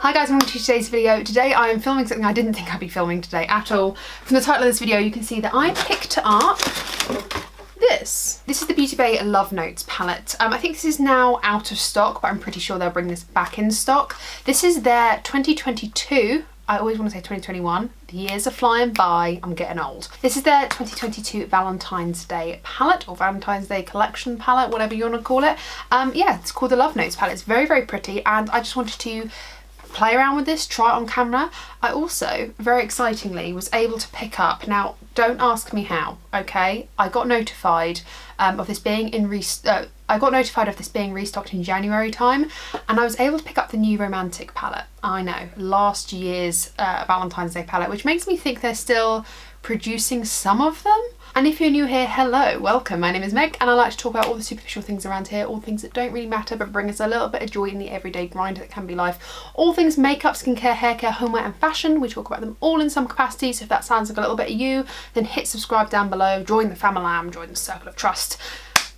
Hi guys, welcome to today's video. Today I am filming something I didn't think I'd be filming today at all. From the title of this video you can see that I picked up this. This is the Beautybay Love Notes palette. I think this is now out of stock, but I'm pretty sure they'll bring this back in stock. This is their 2022, I always want to say 2021, the years are flying by, I'm getting old. This is their 2022 Valentine's Day palette, or Valentine's Day collection palette, whatever you want to call it. Yeah, it's called the Love Notes palette. It's very, very pretty, and I just wanted to play around with this, try it on camera. I also, very excitingly, was able to pick up, now don't ask me how, okay? I got notified of this being restocked in January time, and I was able to pick up the New Romantic palette. I know, last year's Valentine's Day palette, which makes me think they're still producing some of them. And if you're new here, hello, welcome. My name is Meg, and I like to talk about all the superficial things around here, all things that don't really matter but bring us a little bit of joy in the everyday grind that can be life. All things makeup, skincare, haircare, homeware and fashion. We talk about them all in some capacity, so if that sounds like a little bit of you, then hit subscribe down below, join the family, join the circle of trust,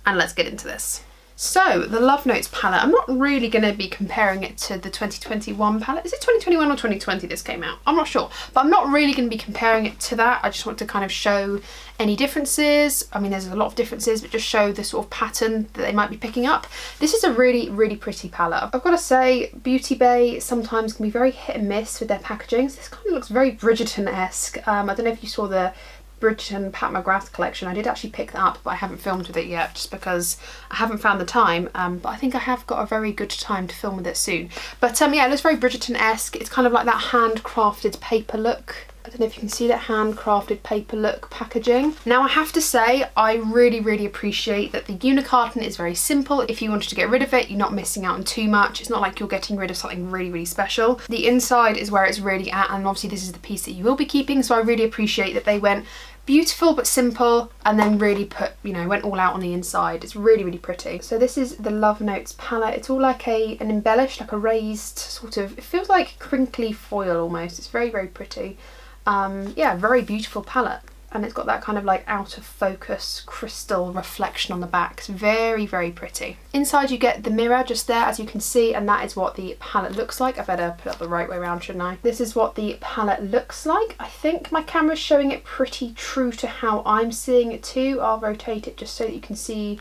and let's get into this. So, the Love Notes palette, I'm not really going to be comparing it to the 2021 palette. Is it 2021 or 2020 this came out? I'm not sure, but I'm not really going to be comparing it to that. I just want to kind of show any differences. I mean, there's a lot of differences, but just show the sort of pattern that they might be picking up. This is a really, really pretty palette. I've got to say, Beautybay sometimes can be very hit and miss with their packaging. So this kind of looks very Bridgerton-esque. I don't know if you saw the Bridgerton Pat McGrath collection. I did actually pick that up, but I haven't filmed with it yet just because I haven't found the time, but I think I have got a very good time to film with it soon. But yeah, it looks very Bridgerton-esque. It's kind of like that handcrafted paper look. I don't know if you can see that handcrafted paper look packaging. Now I have to say, I really, really appreciate that the unicarton is very simple. If you wanted to get rid of it, you're not missing out on too much. It's not like you're getting rid of something really, really special. The inside is where it's really at, and obviously this is the piece that you will be keeping, so I really appreciate that they went beautiful but simple, and then really put, you know, went all out on the inside. It's really, really pretty. So this is the Love Notes palette. It's all like an embellished, like a raised sort of, it feels like crinkly foil almost. It's very, very pretty. Yeah, very beautiful palette, and it's got that kind of like out of focus crystal reflection on the back. It's very, very pretty. Inside you get the mirror just there, as you can see, and that is what the palette looks like. I better put it the right way around, shouldn't I? This is what the palette looks like. I think my camera's showing it pretty true to how I'm seeing it too. I'll rotate it just so that you can see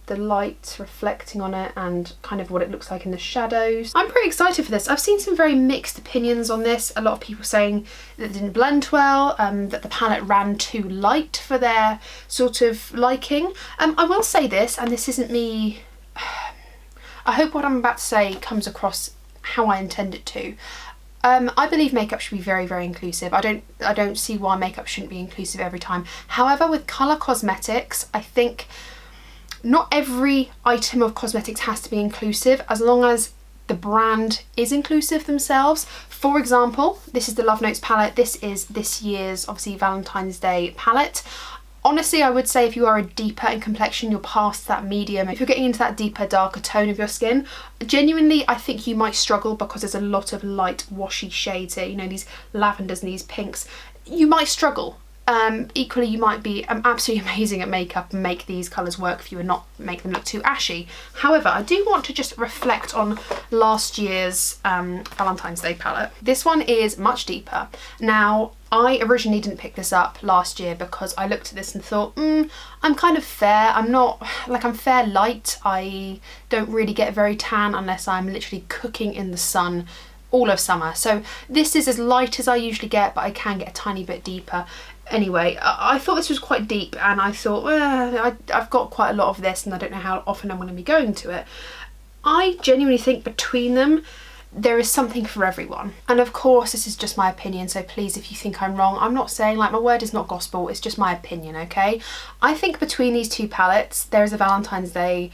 the light reflecting on it and kind of what it looks like in the shadows. I'm pretty excited for this. I've seen some very mixed opinions on this. A lot of people saying that it didn't blend well, that the palette ran too light for their sort of liking. I will say this, and this isn't me, I hope what I'm about to say comes across how I intend it to. I believe makeup should be very, very inclusive. I don't see why makeup shouldn't be inclusive every time. However, with colour cosmetics, I think not every item of cosmetics has to be inclusive, as long as the brand is inclusive themselves. For example, this is the Love Notes palette. This is this year's, obviously, Valentine's Day palette. Honestly, I would say if you are a deeper in complexion, you're past that medium. If you're getting into that deeper, darker tone of your skin, genuinely, I think you might struggle because there's a lot of light, washy shades here. You know, these lavenders and these pinks. You might struggle. Equally, you might be absolutely amazing at makeup and make these colours work for you and not make them look too ashy. However, I do want to just reflect on last year's Valentine's Day palette. This one is much deeper. Now, I originally didn't pick this up last year because I looked at this and thought, I'm kind of fair. I'm fair light. I don't really get very tan unless I'm literally cooking in the sun all of summer. So this is as light as I usually get, but I can get a tiny bit deeper. Anyway, I thought this was quite deep, and I thought, I've got quite a lot of this and I don't know how often I'm going to be going to it. I genuinely think between them, there is something for everyone. And of course, this is just my opinion, so please, if you think I'm wrong, I'm not saying, like, my word is not gospel, it's just my opinion, okay? I think between these two palettes, there is a Valentine's Day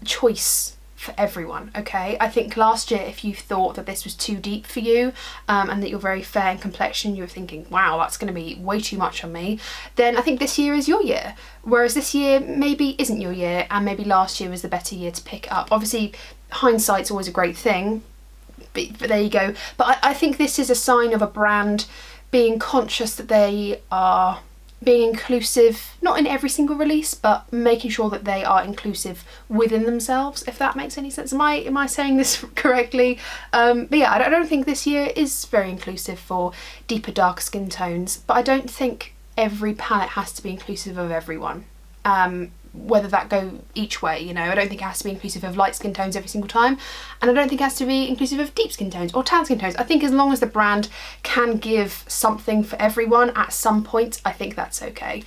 choice for everyone, okay? I think last year, if you thought that this was too deep for you, and that you're very fair in complexion, you were thinking, wow, that's going to be way too much on me, then I think this year is your year. Whereas this year maybe isn't your year, and maybe last year was the better year to pick up. Obviously, hindsight's always a great thing, but there you go. But I think this is a sign of a brand being conscious that they are being inclusive, not in every single release, but making sure that they are inclusive within themselves, if that makes any sense. Am I saying this correctly? But yeah, I don't think this year is very inclusive for deeper, darker skin tones, but I don't think every palette has to be inclusive of everyone. Whether that go each way, you know, I don't think it has to be inclusive of light skin tones every single time, and I don't think it has to be inclusive of deep skin tones or tan skin tones. I think as long as the brand can give something for everyone at some point, I think that's okay.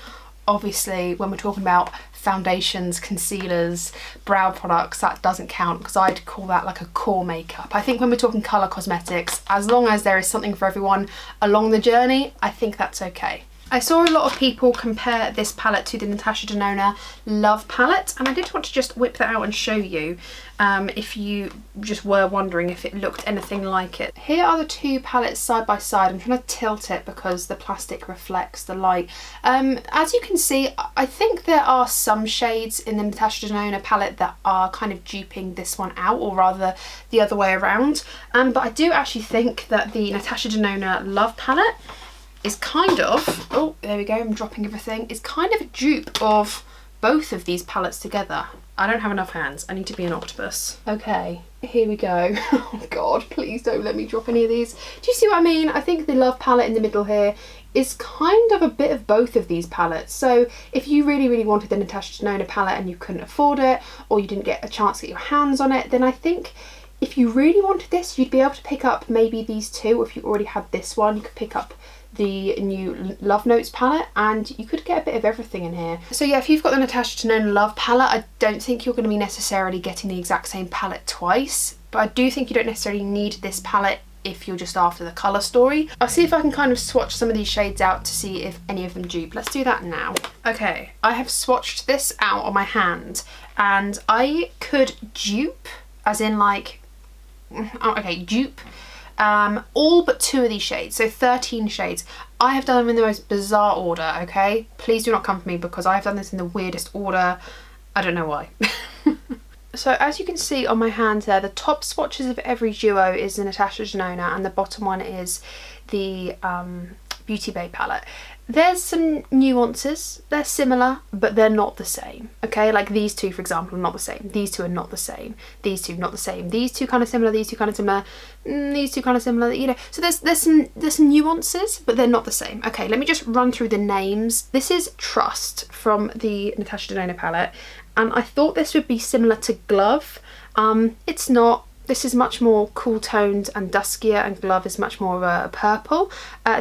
Obviously, when we're talking about foundations, concealers, brow products, that doesn't count, because I'd call that like a core makeup. I think when we're talking colour cosmetics, as long as there is something for everyone along the journey, I think that's okay. I saw a lot of people compare this palette to the Natasha Denona Love palette, and I did want to just whip that out and show you if you just were wondering if it looked anything like it. Here are the two palettes side by side. I'm trying to tilt it because the plastic reflects the light. As you can see, I think there are some shades in the Natasha Denona palette that are kind of duping this one out, or rather the other way around. But I do actually think that the Natasha Denona Love palette is kind of, oh, there we go, I'm dropping everything, is kind of a dupe of both of these palettes together. I don't have enough hands, I need to be an octopus. Okay, here we go. Oh God, please don't let me drop any of these. Do you see what I mean? I think the Love palette in the middle here is kind of a bit of both of these palettes. So if you really, really wanted the Natasha Denona palette and you couldn't afford it, or you didn't get a chance to get your hands on it, then I think if you really wanted this, you'd be able to pick up maybe these two. If you already had this one, you could pick up the new Love Notes palette, and you could get a bit of everything in here. So yeah, if you've got the Natasha Denona Love palette, I don't think you're going to be necessarily getting the exact same palette twice, but I do think you don't necessarily need this palette if you're just after the colour story. I'll see if I can kind of swatch some of these shades out to see if any of them dupe. Let's do that now. Okay, I have swatched this out on my hand, and I could dupe, as in like, okay, dupe all but two of these shades, so 13 shades. I have done them in the most bizarre order, okay? Please do not come for me because I have done this in the weirdest order. I don't know why. So as you can see on my hand there, the top swatches of every duo is the Natasha Denona, and the bottom one is the Beautybay palette. There's some nuances, they're similar, but they're not the same, okay? Like these two, for example, are not the same. These two are not the same. These two, not the same. These two kind of similar, these two kind of similar, these two kind of similar, you know. So there's some nuances, but they're not the same. Okay, let me just run through the names. This is Trust from the Natasha Denona palette, and I thought this would be similar to Glove. It's not. This is much more cool toned and duskier, and Glove is much more of a purple.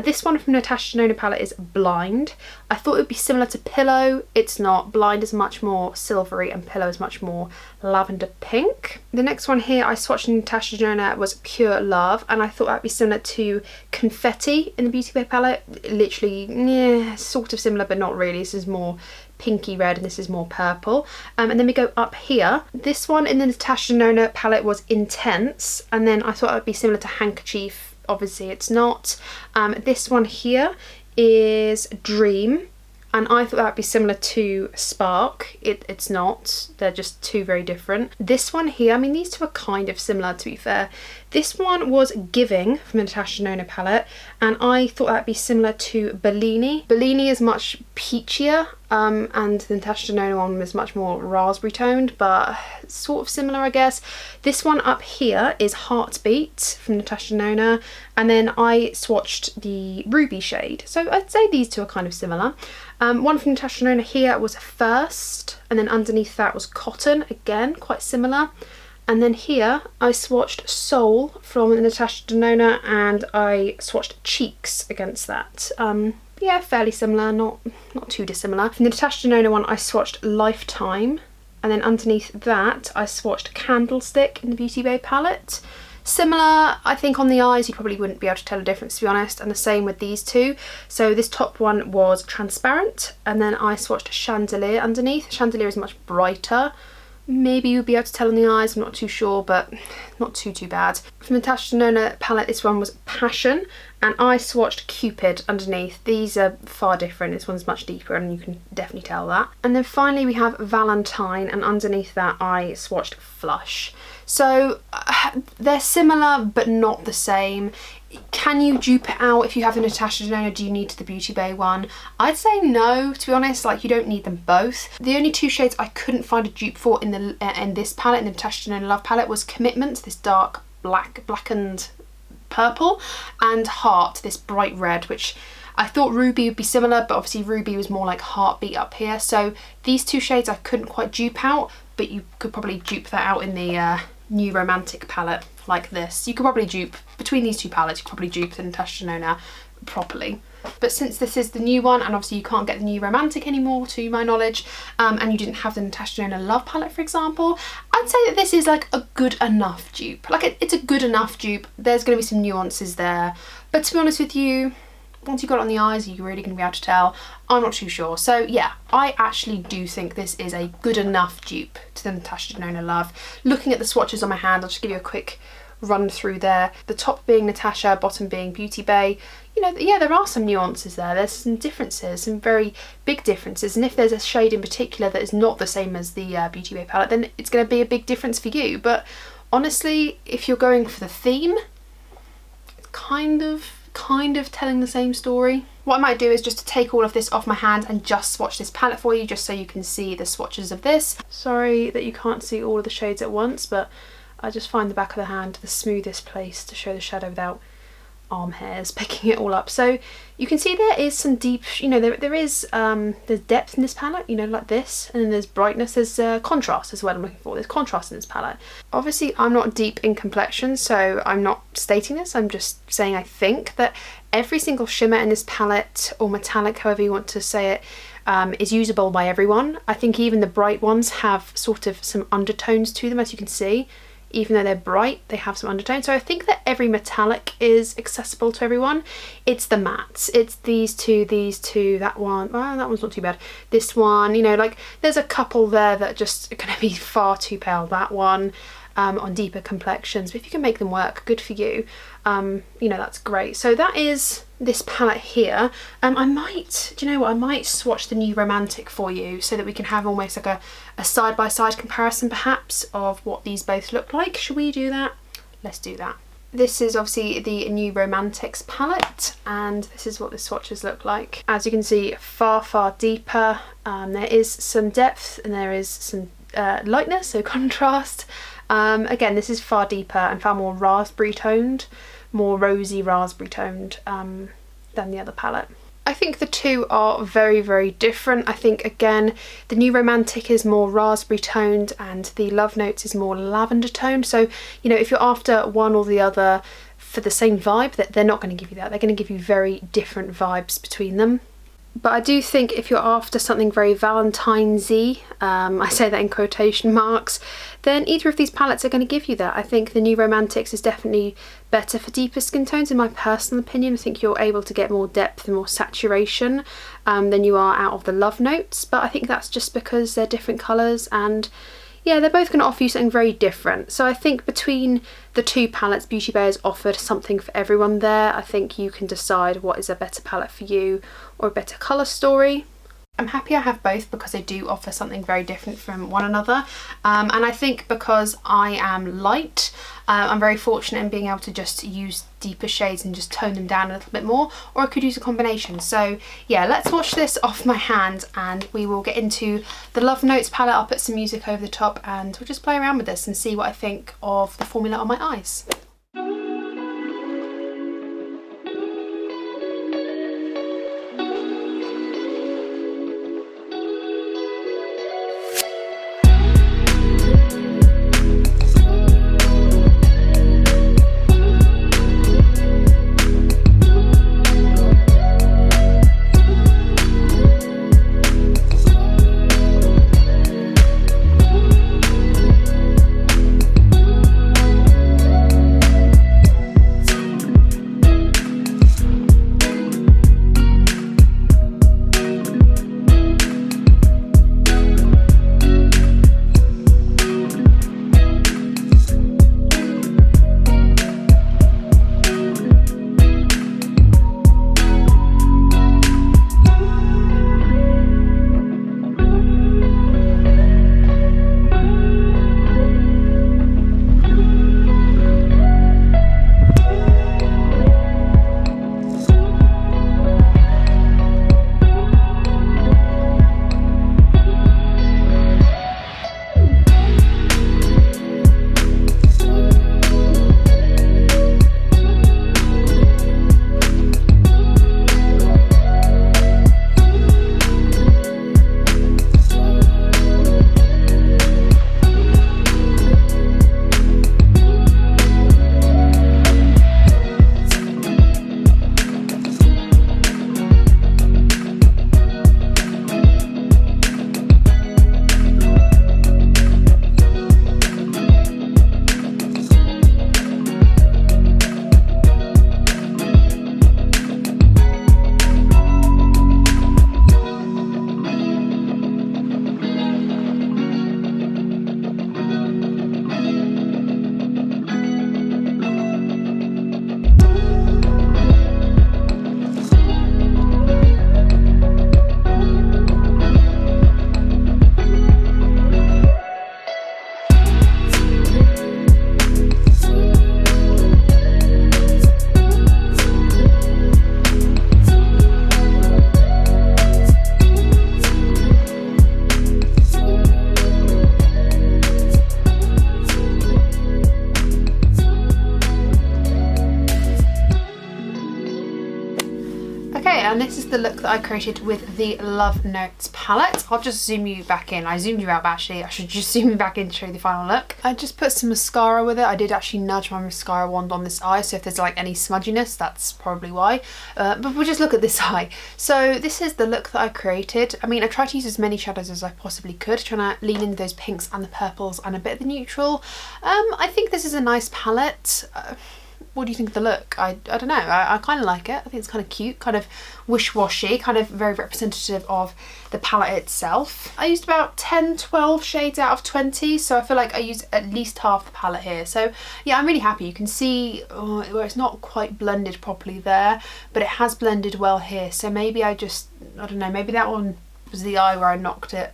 This one from Natasha Denona palette is Blind. I thought it would be similar to Pillow. It's not. Blind is much more silvery and Pillow is much more lavender pink. The next one here I swatched in Natasha Denona was Pure Love, and I thought that'd be similar to Confetti in the Beautybay palette. Literally, yeah, sort of similar, but not really. This is more pinky red and this is more purple. And then we go up here. This one in the Natasha Denona palette was Intense, and then I thought it would be similar to Handkerchief. Obviously it's not. This one here is Dream, and I thought that would be similar to Spark. It's not. They're just two very different. This one here, I mean, these two are kind of similar, to be fair. This one was Giving from the Natasha Denona palette, and I thought that'd be similar to Bellini. Bellini is much peachier, and the Natasha Denona one was much more raspberry toned, but sort of similar, I guess. This one up here is Heartbeat from Natasha Denona, and then I swatched the Ruby shade. So I'd say these two are kind of similar. One from Natasha Denona here was First, and then underneath that was Cotton, again quite similar. And then here I swatched Soul from Natasha Denona, and I swatched Cheeks against that. Yeah, fairly similar, not too dissimilar. From the Natasha Denona one I swatched Lifetime, and then underneath that I swatched Candlestick in the Beautybay palette. Similar, I think on the eyes you probably wouldn't be able to tell a difference, to be honest, and the same with these two. So this top one was Transparent, and then I swatched Chandelier underneath. Chandelier is much brighter. Maybe you'll be able to tell on the eyes, I'm not too sure, but not too bad. From the Natasha Denona palette, this one was Passion, and I swatched Cupid underneath. These are far different. This one's much deeper and you can definitely tell that. And then finally we have Valentine, and underneath that I swatched Flush. So they're similar but not the same. Can you dupe it out if you have the Natasha Denona? Do you need the Beautybay one? I'd say no, to be honest. Like, you don't need them both. The only two shades I couldn't find a dupe for in this palette, in the Natasha Denona Love palette, was Commitment, this dark blackened purple, and Heart, this bright red, which I thought Ruby would be similar, but obviously Ruby was more like Heartbeat up here. So these two shades I couldn't quite dupe out, but you could probably dupe that out in the New Romantic palette like this. You could probably dupe, between these two palettes, you could probably dupe the Natasha Denona properly. But since this is the new one, and obviously you can't get the New Romantic anymore to my knowledge, and you didn't have the Natasha Denona Love palette, for example, I'd say that this is like a good enough dupe. Like, it's a good enough dupe. There's going to be some nuances there, but to be honest with you, once you got it on the eyes, you're really going to be able to tell. I'm not too sure. So yeah, I actually do think this is a good enough dupe to the Natasha Denona Love. Looking at the swatches on my hand, I'll just give you a quick run through there. The top being Natasha, bottom being Beautybay. You know, yeah, there are some nuances there. There's some differences, some very big differences. And if there's a shade in particular that is not the same as the Beautybay palette, then it's going to be a big difference for you. But honestly, if you're going for the theme, it's kind of telling the same story. What I might do is just to take all of this off my hand and just swatch this palette for you, just so you can see the swatches of this. Sorry that you can't see all of the shades at once, but I just find the back of the hand the smoothest place to show the shadow without arm hairs picking it all up. So you can see there is some deep, you know, there's depth in this palette, you know, like this, and then there's brightness, there's contrast is what I'm looking for. There's contrast in this palette. Obviously I'm not deep in complexion, so I'm not stating this, I'm just saying I think that every single shimmer in this palette, or metallic, however you want to say it, is usable by everyone. I think even the bright ones have sort of some undertones to them, as you can see. Even though they're bright, they have some undertones. So I think that every metallic is accessible to everyone. It's the mattes. It's these two, that one. Well, that one's not too bad. This one, you know, like there's a couple there that just are going to be far too pale. That one, on deeper complexions. But if you can make them work, good for you. You know, that's great. So that is this palette here. I might, do you know what, I might swatch the New Romantic for you so that we can have almost like a side-by-side comparison perhaps of what these both look like. Should we do that? Let's do that. This is obviously the New Romantics palette, and this is what the swatches look like. As you can see, far deeper. There is some depth and there is some lightness, so contrast. Again, this is far deeper and far more raspberry toned, more rosy raspberry toned than the other palette. I think the two are very different. I think, again, the New Romantic is more raspberry toned and the Love Notes is more lavender toned. So, you know, if you're after one or the other for the same vibe, that they're not going to give you that. They're going to give you very different vibes between them. But I do think if you're after something very Valentine's-y, I say that in quotation marks, then either of these palettes are going to give you that. I think the New Romantics is definitely better for deeper skin tones, in my personal opinion. I think you're able to get more depth and more saturation than you are out of the Love Notes, but I think that's just because they're different colours, and yeah, they're both going to offer you something very different. So I think between the two palettes, Beautybay has offered something for everyone there. I think you can decide what is a better palette for you or a better colour story. I'm happy I have both because they do offer something very different from one another, and I think because I am light, I'm very fortunate in being able to just use deeper shades and just tone them down a little bit more, or I could use a combination. So yeah, let's watch this off my hand and we will get into the Love Notes palette. I'll put some music over the top and we'll just play around with this and see what I think of the formula on my eyes. the look that I created with the Love Notes palette. I'll just zoom you back in. I zoomed you out, but actually I should just zoom you back in to show you the final look. I just put some mascara with it. I did actually nudge my mascara wand on this eye, so if there's like any smudginess, that's probably why. But we'll just look at this eye. So this is the look that I created. I mean, I tried to use as many shadows as I possibly could, trying to lean into those pinks and the purples and a bit of the neutral. I think this is a nice palette. What do you think of the look? I don't know, I kind of like it. I think it's kind of cute, kind of wish-washy, kind of very representative of the palette itself. I used about 10-12 shades out of 20, so I feel like I used at least half the palette here. So yeah, I'm really happy. You can see where it's not quite blended properly there, but it has blended well here. So maybe I don't know, maybe that one was the eye where I knocked it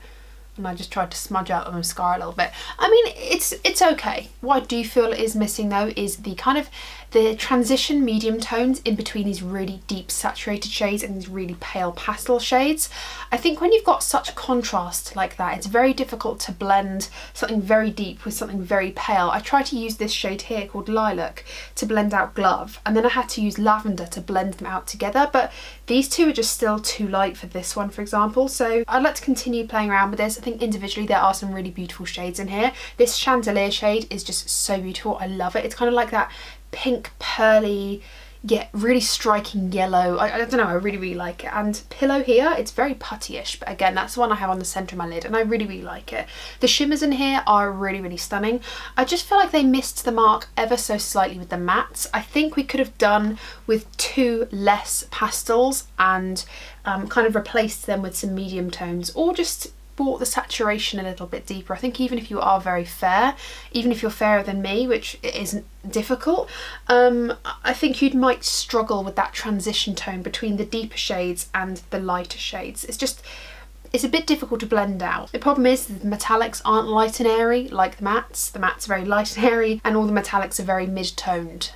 and I just tried to smudge out the mascara a little bit. I mean, it's okay. What I do feel is missing though is the kind of the transition medium tones in between these really deep saturated shades and these really pale pastel shades. I think when you've got such contrast like that, it's very difficult to blend something very deep with something very pale. I tried to use this shade here called Lilac to blend out Glove, and then I had to use Lavender to blend them out together, but these two are just still too light for this one, for example. So I'd like to continue playing around with this. I think individually there are some really beautiful shades in here. This Chandelier shade is just so beautiful. I love it. It's kind of like that pink pearly yet really striking yellow. I don't know, I really like it. And Pillow here, it's very puttyish, but again, that's the one I have on the centre of my lid and I really like it. The shimmers in here are really stunning. I just feel like they missed the mark ever so slightly with the mattes. I think we could have done with 2 less pastels and kind of replaced them with some medium tones, or just brought the saturation a little bit deeper. I think even if you are very fair, even if you're fairer than me, which isn't difficult, I think you might struggle with that transition tone between the deeper shades and the lighter shades. It's a bit difficult to blend out. The problem is the metallics aren't light and airy like the mattes. The mattes are very light and airy and all the metallics are very mid-toned.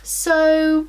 So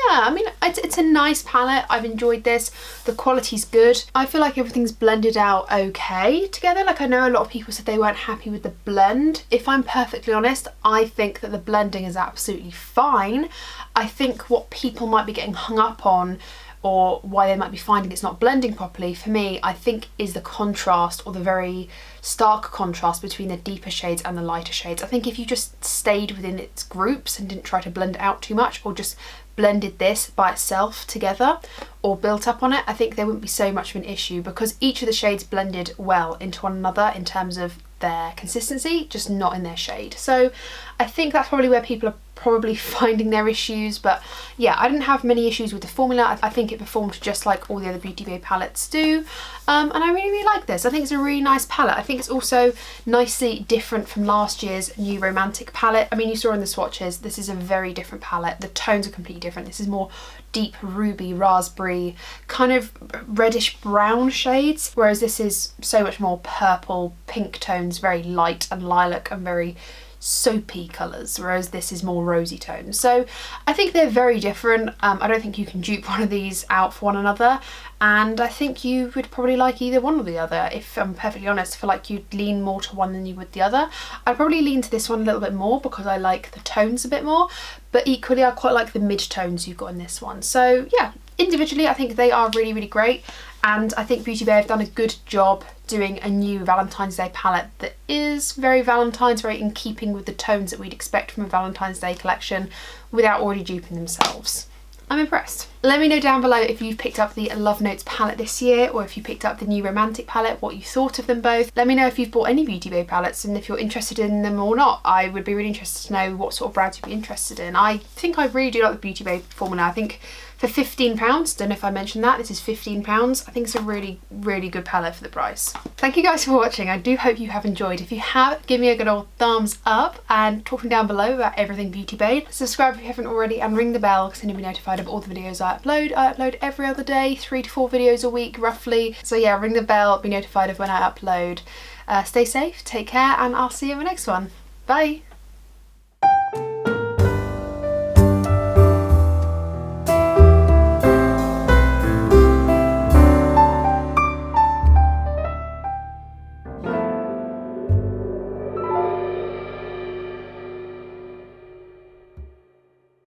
yeah, I mean, it's a nice palette. I've enjoyed this. The quality's good. I feel like everything's blended out okay together. Like, I know a lot of people said they weren't happy with the blend. If I'm perfectly honest, I think that the blending is absolutely fine. I think what people might be getting hung up on, or why they might be finding it's not blending properly, for me, I think is the contrast, or the very stark contrast between the deeper shades and the lighter shades. I think if you just stayed within its groups and didn't try to blend it out too much, or just blended this by itself together or built up on it, I think there wouldn't be so much of an issue, because each of the shades blended well into one another in terms of their consistency, just not in their shade. So I think that's probably where people are probably finding their issues. But yeah, I didn't have many issues with the formula. I think it performed just like all the other Beautybay palettes do, and I really like this. I think it's a really nice palette. I think it's also nicely different from last year's New Romantic palette. I mean, you saw in the swatches, this is a very different palette. The tones are completely different. This is more deep ruby, raspberry, kind of reddish brown shades, whereas this is so much more purple, pink tones, very light, and lilac and very soapy colours, whereas this is more rosy tones. So I think they're very different. I don't think you can dupe one of these out for one another, and I think you would probably like either one or the other. If I'm perfectly honest, I feel like you'd lean more to one than you would the other. I'd probably lean to this one a little bit more because I like the tones a bit more, but equally I quite like the mid-tones you've got in this one. So yeah, individually I think they are really great, and I think Beautybay have done a good job doing a new Valentine's Day palette that is very Valentine's, very in keeping with the tones that we'd expect from a Valentine's Day collection, without already duping themselves. I'm impressed. Let me know down below if you've picked up the Love Notes palette this year, or if you picked up the New Romantic palette, what you thought of them both. Let me know if you've bought any Beautybay palettes and if you're interested in them or not. I would be really interested to know what sort of brands you'd be interested in. I think I really do like the Beautybay formula. I think for £15, don't know if I mentioned that, this is £15. I think it's a really good palette for the price. Thank you guys for watching. I do hope you have enjoyed. If you have, give me a good old thumbs up and talk me down below about everything Beautybay. Subscribe if you haven't already and ring the bell because then you'll be notified of all the videos I upload. I upload every other day, 3 to 4 videos a week roughly. So yeah, ring the bell, be notified of when I upload. Stay safe, take care, and I'll see you in the next one. Bye!